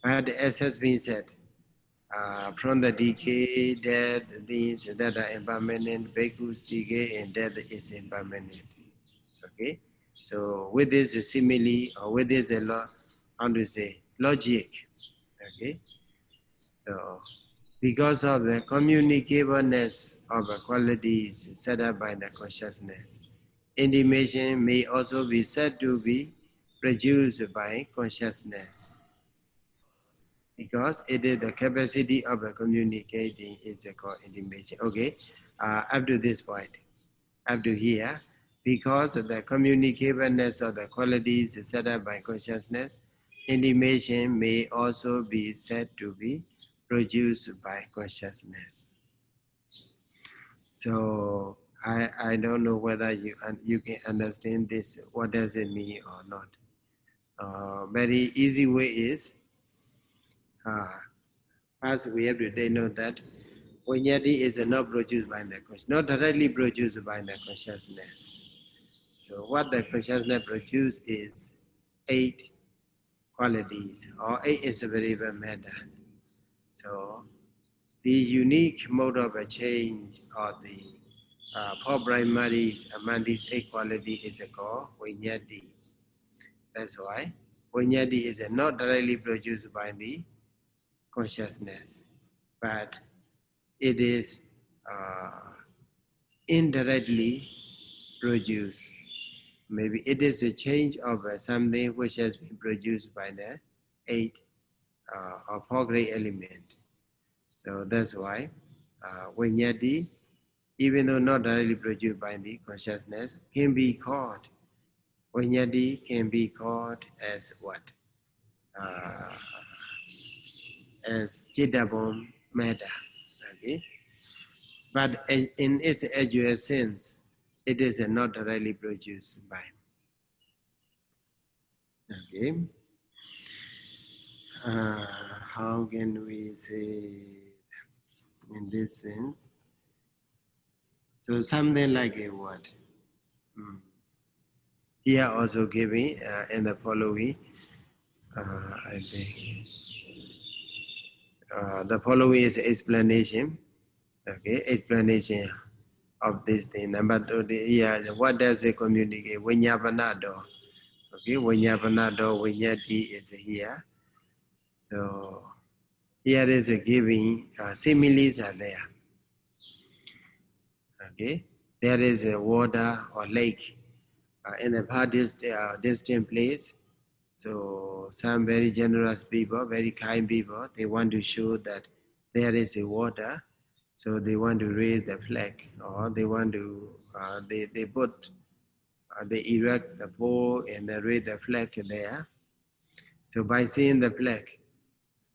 But as has been said, from the decay, death, things that are impermanent, bhikkhus decay and death is impermanent. Okay? So with this simile, or with this how to say, logic, okay? So because of the communicableness of the qualities set up by the consciousness, intimation may also be said to be produced by consciousness, because it is the capacity of communicating is called intimation. Okay, up to this point, up to here, because of the communicableness of the qualities set up by consciousness, intimation may also be said to be produced by consciousness. So I don't know whether you can understand this. What does it mean or not? Very easy way is, first we have to know that Vinyati is not produced by the consciousness, not directly produced by the consciousness. So what the consciousness produces is eight qualities or eight inseparable matters. So the unique mode of a change, or the four primaries among these eight qualities is called Vinyati. That's why Vinyati is not directly produced by the consciousness, but it is indirectly produced. Maybe it is a change of something which has been produced by the eight or four great elements. So that's why Vinyati, even though not directly produced by the consciousness, can be called, Vinyati can be called as what? As Chittapon matter. Okay? But in its actual sense, it is not directly produced by. Okay. How can we say in this sense? So something like a what? Here also giving in the following, I think. The following is explanation. Okay, explanation of this thing. Number two, here, what does it communicate? Vinyapanado. Okay, Vinyapanado, Vinyati is here. So here is a giving, similes are there. Okay, there is a water or lake in a far distant place. So some very generous people, very kind people, they want to show that there is a water. So they want to raise the flag, or they want to, they put, they erect the pole and they raise the flag there. So by seeing the flag,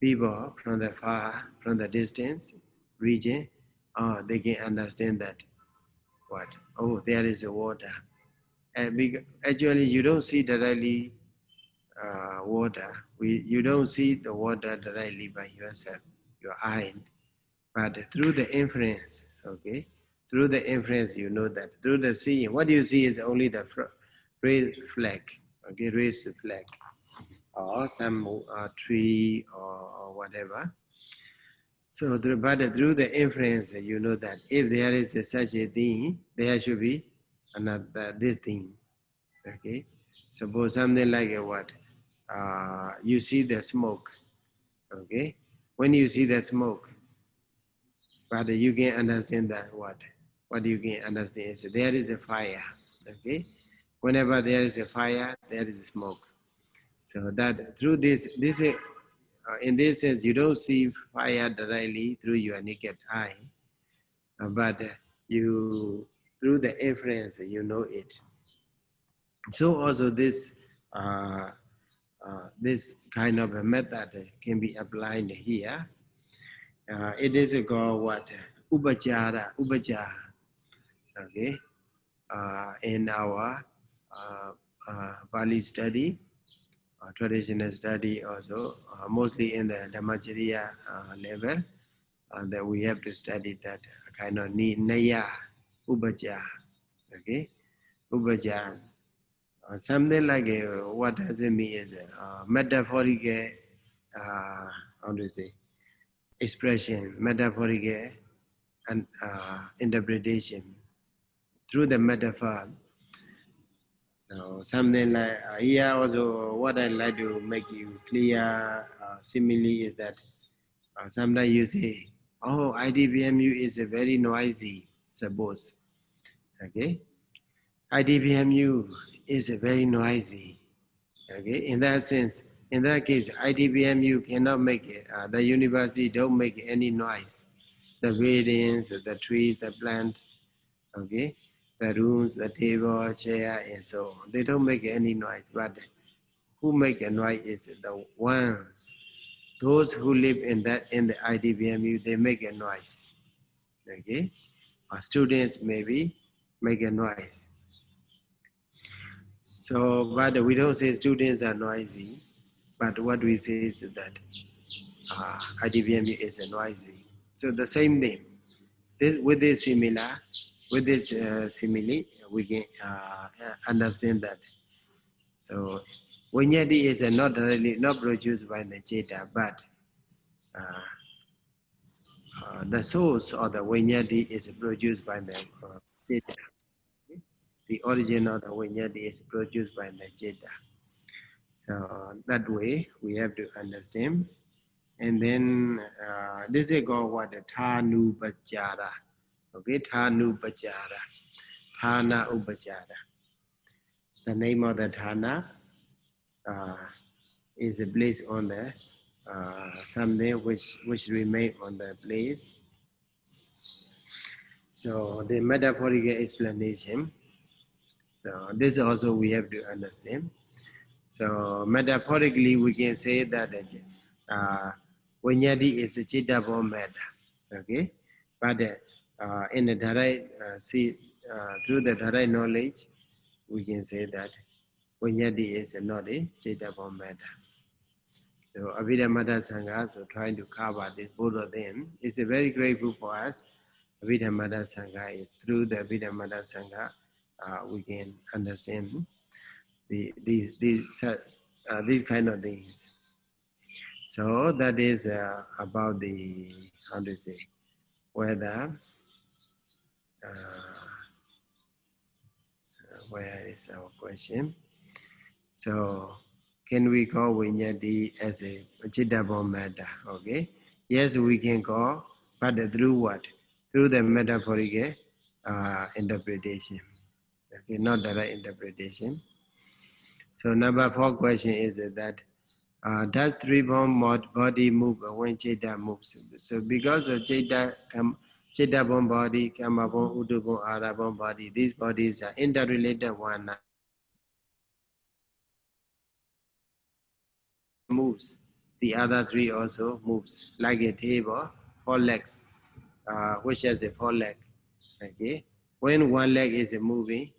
people from the far, from the distance region, they can understand that what? Oh, there is a water. And actually, you don't see directly water. You don't see the water directly by yourself, your eye, but through the inference, okay? Through the inference, you know that. Through the seeing, what you see is only the raised flag, okay? Raised flag, or some tree or whatever. So, but through the inference, you know that if there is such a thing, there should be another this thing, okay? Suppose something like a what? You see the smoke, okay? When you see the smoke, but you can understand that what? What you can understand is there is a fire, okay? Whenever there is a fire, there is smoke. So that through this in this sense, you don't see fire directly through your naked eye, but you through the inference you know it. So also this this kind of a method can be applied here. It is called what? Upachara, okay? In our Pali study, traditional study also, mostly in the Dhammacharya level, that we have to study that kind of Naya, Upachara, okay? Upachara. Something like what does it mean is metaphorical, how to say, expression, metaphorical and interpretation through the metaphor. Something like here also what I like to make you clear simile is that sometimes you say, oh, IDBMU is a very noisy, suppose, okay? IDBMU is a very noisy, okay? In that sense, in that case, IDBMU cannot make it, the university don't make any noise. The buildings, the trees, the plants, okay? The rooms, the table, chair, and so on. They don't make any noise, but who make a noise is the ones. Those who live in the IDBMU, they make a noise, okay? Or students maybe make a noise. So, but we don't say students are noisy, but what we say is that IDBMU is noisy. So the same thing. With this simile, we can understand that. So, Vinyati is not produced by the Cheta, but the source of the Vinyati is produced by the Cheta. The origin of the Vinyati is produced by the Cheta. So that way we have to understand. And then this is called what? Thanu Bachara. Okay, Thanu Bachara. Thana Upachara. The name of the Thana is a place on the something which remain on the place. So the metaphorical explanation. So this also we have to understand. So metaphorically we can say that Vinyati is a chitta form matter. Okay, but in a direct through the direct knowledge, we can say that Vinyati is not a Chaitanya matter. So Abhidhamma Sangha, so trying to cover this both of them, is a very grateful for us. Abhidhamma Sangha, through the Abhidhamma Sangha, we can understand these kind of things. So that is about the, how to say, whether, where is our question? So, can we call Vinyati as a Chittapon matter? Okay. Yes, we can call, but through what? Through the metaphorical interpretation. Okay, not direct interpretation. So, number 4 question is that does three-born body move when Chitta moves? So, because of Chitta-born body, Kamma-born, Uddha-born, Ara-born body, these bodies are interrelated one another. Moves, the other 3 also moves, like a table, 4 legs, which has a 4 leg. Okay, when one leg is moving,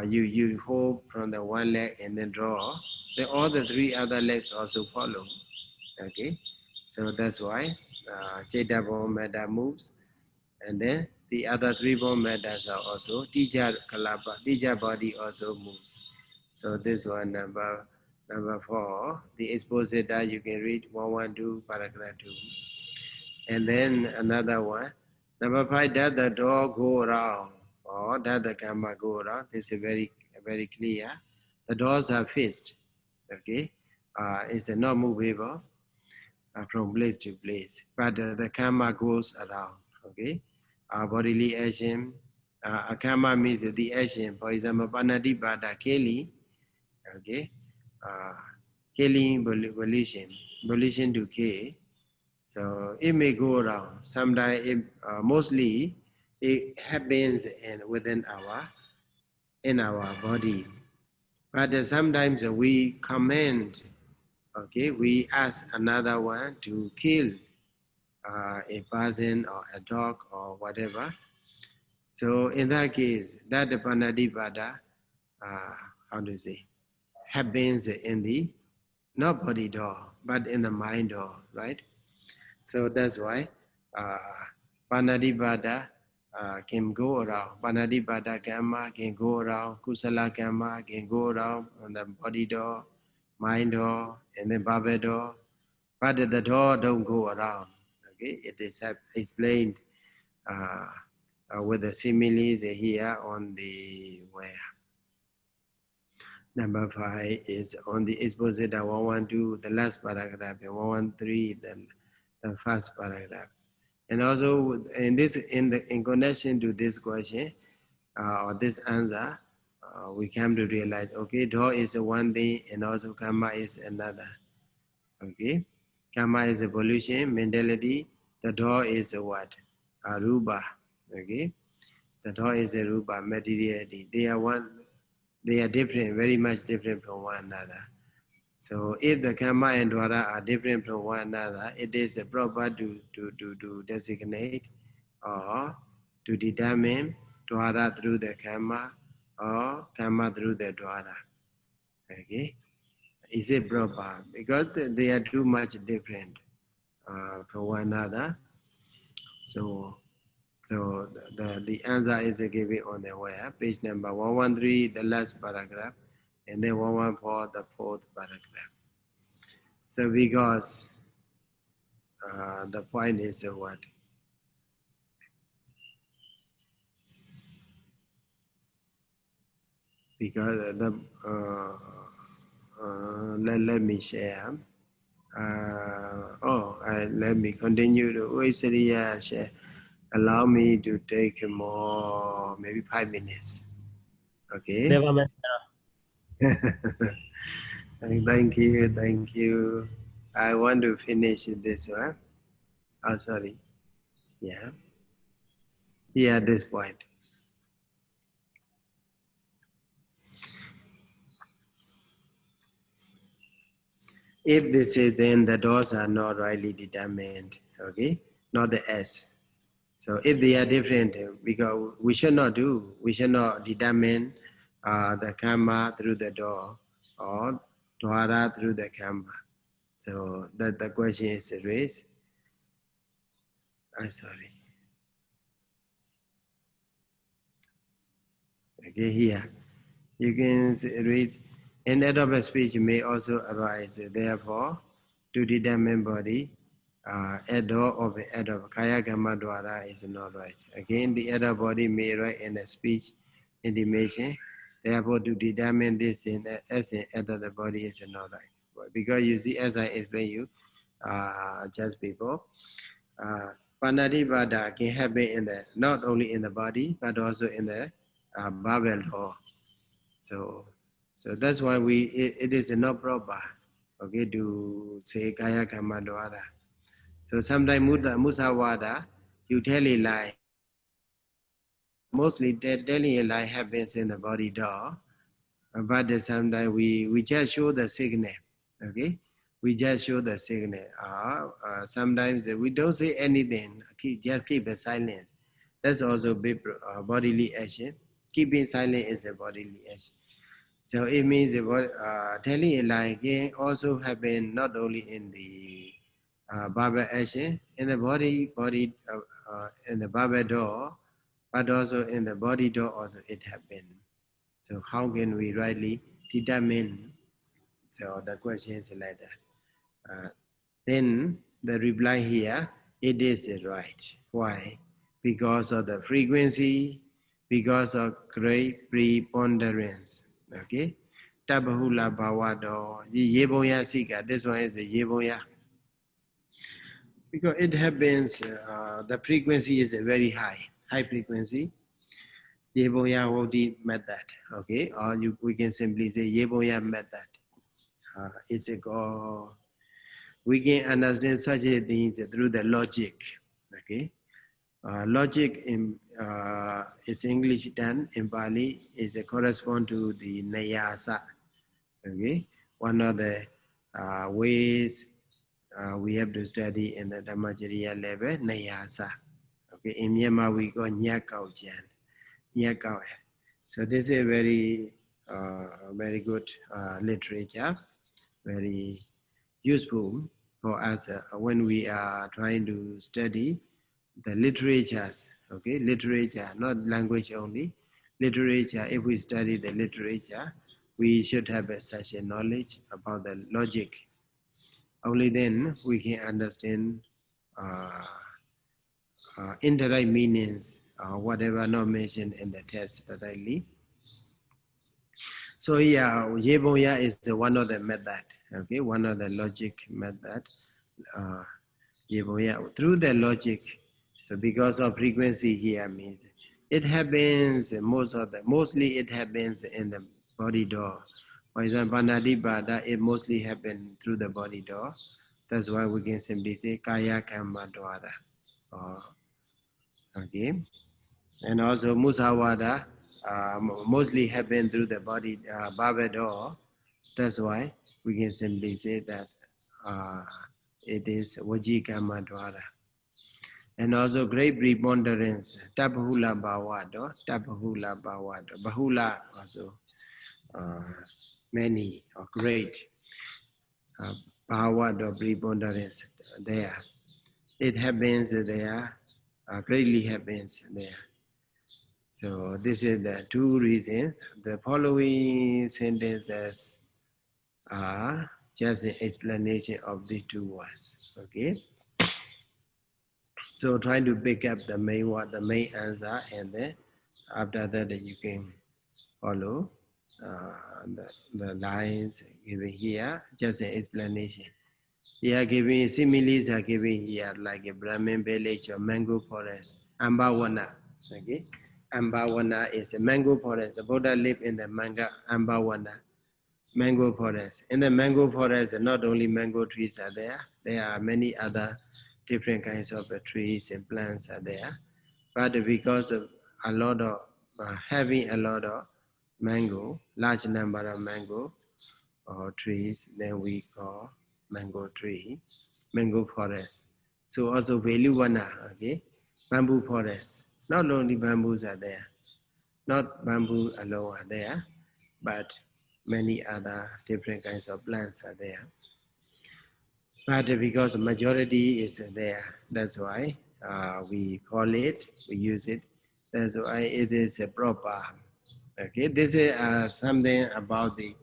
you hold from the one leg and then draw. So all the 3 other legs also follow. Okay, so that's why Chaitanya matter moves, and then the other 3 born matters are also Tija Kalapa, Tija body also moves. So this one number 4, the expositor you can read 112 paragraph 2. And then another one, number 5, does the door go around or does the karma go around? This is very clear. The doors are fixed. Okay, it's not movable from place to place, but the karma goes around. Okay, bodily action. Karma means the action. For example, panati bada keli. Okay, killing volition to kill. So it may go around. Sometimes, mostly, it happens within in our body. But sometimes we command. Okay, we ask another one to kill a person or a dog or whatever. So in that case, that panadipada, how to say, happens in the not body door, but in the mind door, right? So that's why panadipada can go around. Panadipada karma can go around. Kusala karma can go around on the body door, mind door, and then bhava door. But the door don't go around. Okay, it is explained with the similes here on the where. Number 5 is on the expositor 112, the last paragraph, and 113, the first paragraph. And also in connection to this question or this answer, we come to realize, okay, door is one thing and also karma is another. Okay, karma is a pollution, mentality. The door is a what? A rupa. Okay, the door is a rupa, materiality. They are one. They are different, very much different from one another. So if the karma and dwara are different from one another, it is proper to designate or to determine dwara through the karma or karma through the dwara. Okay, is it proper? Because they are too much different from one another. So the answer is given on the web, page number 113, the last paragraph, and then 114, the 4th paragraph. So because the point is what? Because let me share. Let me continue to share. Allow me to take more, maybe 5 minutes. Okay. Never mind. Thank you. I want to finish this one. Oh, sorry. Yeah. Yeah, this point. If this is, then the doors are not rightly determined. Okay, not the S. So if they are different, because we should not determine the karma through the door or dwara through the karma. So that the question is raised. I'm sorry. Okay, here you can read. An end of a speech may also arise. Therefore, to determine body, edo of edo kaya gamma dwara is not right. Again, the edo body may write in a speech intimation. Therefore, to determine this in as in edo the body is not right. Because you see, as I explained you just before, Panadivada can happen in the not only in the body but also in the bowel hole. So that's why it is not proper, okay, to say kaya kama dwara. So sometimes musawada, you tell a lie. Mostly telling a lie happens in the body door, but sometimes we just show the signal, okay? We just show the signal. Sometimes we don't say anything, just keep a silence. That's also bodily action. Keeping silent is a bodily action. So it means telling a lie can also happen not only in the Baba action, in the body, in the Baba door, but also in the body door also it happens. So how can we rightly determine? So the question is like that. Then the reply here, it is right. Why? Because of the frequency, because of great preponderance. Okay? Tabahula bawado. Yeboya sika. This one is a yeboya. Because it happens, the frequency is a very high frequency. Yeboya Wodi method. Okay? Or we can simply say Yeboya method. It's a we can understand such a thing through the logic. Okay, logic in is English term in Pali is correspond to the nayasa. Okay, one of the ways we have to study in the Dhammacharya level nayasa. Okay, in Myanmar we call nyakao jan, nyakao. So this is a very good literature, very useful for us when we are trying to study the literatures, okay, literature, not language only, literature. If we study the literature, we should have such a knowledge about the logic. Only then we can understand indirect meanings, whatever not mentioned in the text rightly. So yeah, Yeboya is one of the method, okay, one of the logic method. Through the logic, so because of frequency here means it happens mostly it happens in the body door. For example, Panadibada, it mostly happens through the body door. That's why we can simply say Kaya Kamma Dwara. Okay. And also Musawada mostly happen through the body Baba door. That's why we can simply say that it is Vajikama Dwara. And also great preponderance, Tapahula Bawado, Tapahula Bawado, Bahula also many or great Bawado preponderance there. It happens there, greatly happens there. So this is the two reasons. The following sentences are just an explanation of these two words. Okay. So trying to pick up the main word, the main answer, and then after that you can follow the lines given here, just an explanation. They are giving similes are given here like a Brahmin village or mango forest, Ambawana. Okay, Ambawana is a mango forest. The Buddha lived in the Ambawana mango forest. In the mango forest, not only mango trees are there are many other different kinds of trees and plants are there. But because of a lot of having a lot of mango, large number of mango or trees, then we call mango tree, mango forest. So also Veluwana, okay, bamboo forests. Not only bamboos are there, not bamboo alone are there, but many other different kinds of plants are there. But because the majority is there, that's why we call it, we use it. That's why it is a proper. Okay, this is something about the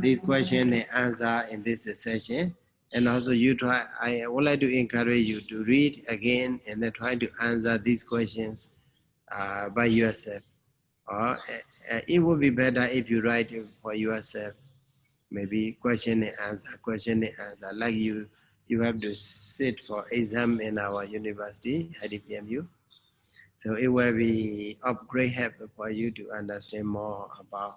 this question and answer in this session. And also you try, I would like to encourage you to read again and then try to answer these questions by yourself. Or it would be better if you write it for yourself. Maybe question and answer. Like you have to sit for exam in our university at IDPMU. So it will be of great help for you to understand more about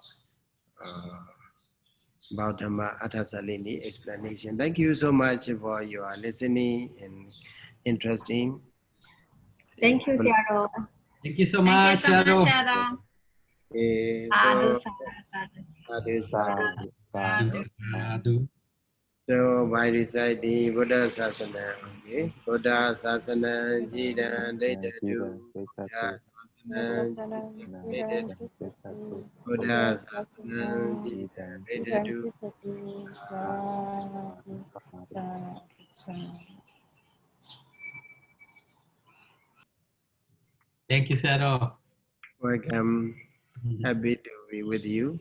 Dhamma Athasalini explanation. Thank you so much for your listening and interesting. Thank you, Sayadaw. Thank you so Thank you much, so much, Sayadaw. Sayadaw. Sadhu, So Sadhu. so by reciting Buddha Sasana, okay? Buddha Sasana Jidan Dedadu, Buddha Sasana Jidan Dedadu, Buddha Sasana Jidan Dedadu. Thank you, Sayadaw. Welcome, happy to be with you.